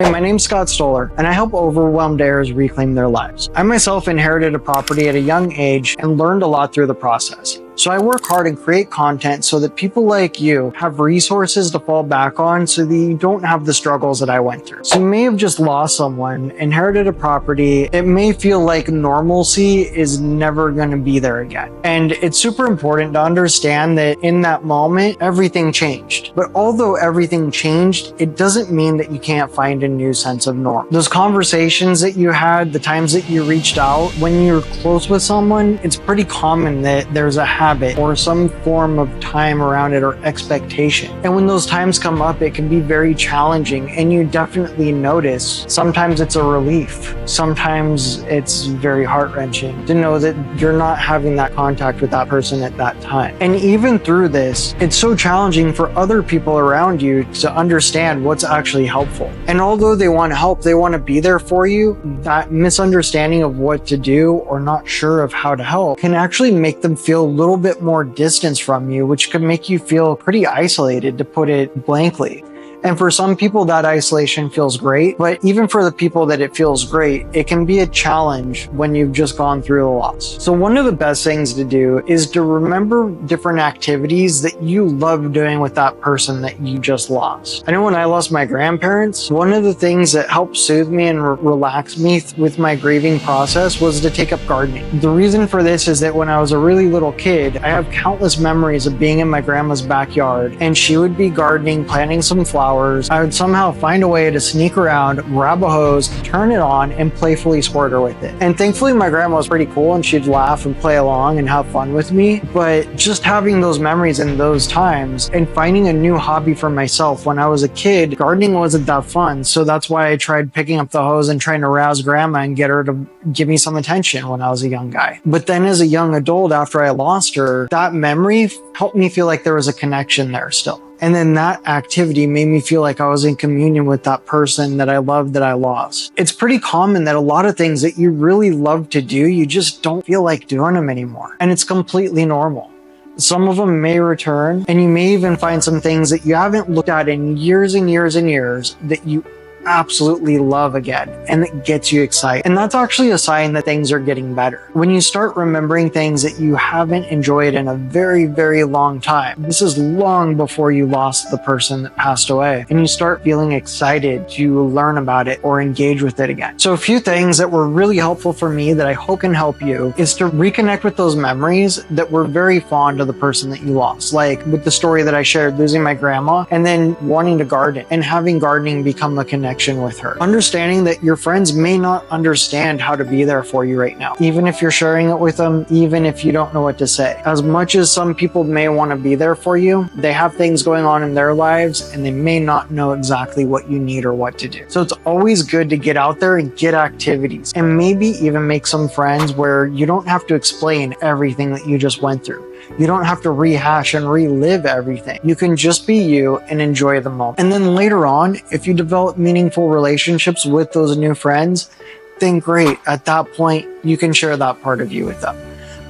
Hey, my name's Scott Stollar, and I help overwhelmed heirs reclaim their lives. I myself inherited a property at a young age and learned a lot through the process. So I work hard and create content so that people like you have resources to fall back on so that you don't have the struggles that I went through. So you may have just lost someone, inherited a property. It may feel like normalcy is never going to be there again. And it's super important to understand that in that moment, everything changed. But although everything changed, it doesn't mean that you can't find a new sense of norm. Those conversations that you had, the times that you reached out, when you're close with someone, it's pretty common that there's a habit or some form of time around it or expectation. And when those times come up, it can be very challenging, and you definitely notice. Sometimes it's a relief. Sometimes it's very heart-wrenching to know that you're not having that contact with that person at that time. And even through this, it's so challenging for other people around you to understand what's actually helpful. And although they want to help, they want to be there for you, that misunderstanding of what to do or not sure of how to help can actually make them feel a little bit more distance from you, which could make you feel pretty isolated, to put it blankly. And for some people, that isolation feels great, but even for the people that it feels great, it can be a challenge when you've just gone through the loss. So one of the best things to do is to remember different activities that you love doing with that person that you just lost. I know when I lost my grandparents, one of the things that helped soothe me and relax me with my grieving process was to take up gardening. The reason for this is that when I was a really little kid, I have countless memories of being in my grandma's backyard, and she would be gardening, planting some flowers. I would somehow find a way to sneak around, grab a hose, turn it on, and playfully squirt her with it. And thankfully, my grandma was pretty cool, and she'd laugh and play along and have fun with me. But just having those memories in those times and finding a new hobby for myself when I was a kid, gardening wasn't that fun. So that's why I tried picking up the hose and trying to rouse grandma and get her to give me some attention when I was a young guy. But then as a young adult, after I lost her, that memory helped me feel like there was a connection there still. And then that activity made me feel like I was in communion with that person that I loved that I lost. It's pretty common that a lot of things that you really love to do, you just don't feel like doing them anymore. And it's completely normal. Some of them may return, and you may even find some things that you haven't looked at in years and years and years that you absolutely love again, and it gets you excited. And that's actually a sign that things are getting better. When you start remembering things that you haven't enjoyed in a very, very long time, this is long before you lost the person that passed away, and you start feeling excited to learn about it or engage with it again. So a few things that were really helpful for me that I hope can help you is to reconnect with those memories that were very fond of the person that you lost. Like with the story that I shared, losing my grandma, and then wanting to garden and having gardening become a connection with her. Understanding that your friends may not understand how to be there for you right now, even if you're sharing it with them, even if you don't know what to say. As much as some people may want to be there for you, they have things going on in their lives and they may not know exactly what you need or what to do. So it's always good to get out there and get activities, and maybe even make some friends where you don't have to explain everything that you just went through. You don't have to rehash and relive everything. You can just be you and enjoy the moment. And then later on, if you develop meaningful relationships with those new friends, then great. At that point, you can share that part of you with them.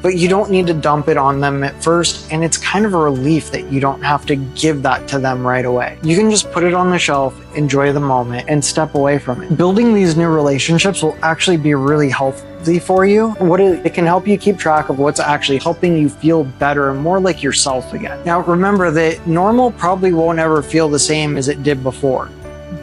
But you don't need to dump it on them at first, and it's kind of a relief that you don't have to give that to them right away. You can just put it on the shelf, enjoy the moment, and step away from it. Building these new relationships will actually be really healthy for you. It can help you keep track of what's actually helping you feel better and more like yourself again. Now, remember that normal probably won't ever feel the same as it did before.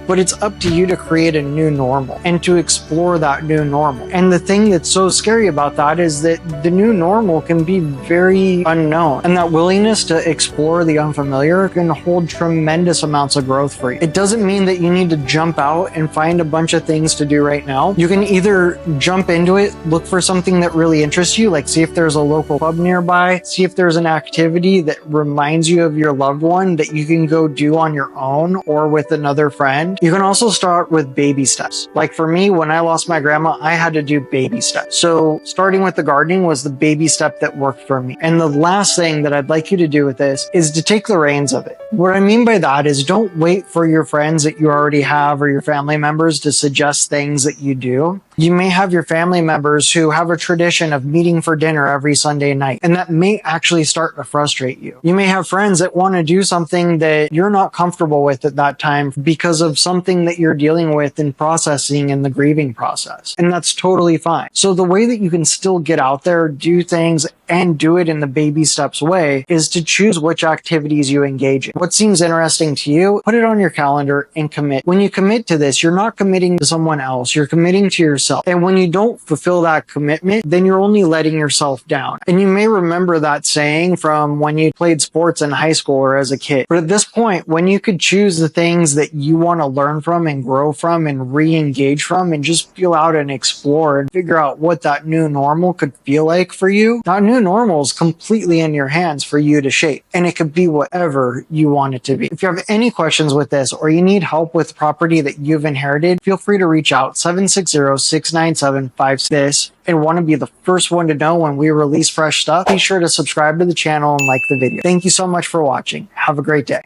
But it's up to you to create a new normal and to explore that new normal. And the thing that's so scary about that is that the new normal can be very unknown. And that willingness to explore the unfamiliar can hold tremendous amounts of growth for you. It doesn't mean that you need to jump out and find a bunch of things to do right now. You can either jump into it, look for something that really interests you, like see if there's a local club nearby, see if there's an activity that reminds you of your loved one that you can go do on your own or with another friend. You can also start with baby steps. Like for me, when I lost my grandma, I had to do baby steps. So starting with the gardening was the baby step that worked for me. And the last thing that I'd like you to do with this is to take the reins of it. What I mean by that is don't wait for your friends that you already have or your family members to suggest things that you do. You may have your family members who have a tradition of meeting for dinner every Sunday night, and that may actually start to frustrate you. You may have friends that want to do something that you're not comfortable with at that time because of something that you're dealing with in processing in the grieving process, and that's totally fine. So the way that you can still get out there, do things, and do it in the baby steps way is to choose which activities you engage in. What seems interesting to you, put it on your calendar and commit. When you commit to this, you're not committing to someone else, you're committing to yourself. And when you don't fulfill that commitment, then you're only letting yourself down. And you may remember that saying from when you played sports in high school or as a kid. But at this point, when you could choose the things that you want to learn from and grow from and re-engage from and just feel out and explore and figure out what that new normal could feel like for you, that new normal is completely in your hands for you to shape. And it could be whatever you want it to be. If you have any questions with this or you need help with property that you've inherited, feel free to reach out 760-697-56 and want to be the first one to know when we release fresh stuff. Be sure to subscribe to the channel and like the video. Thank you so much for watching. Have a great day.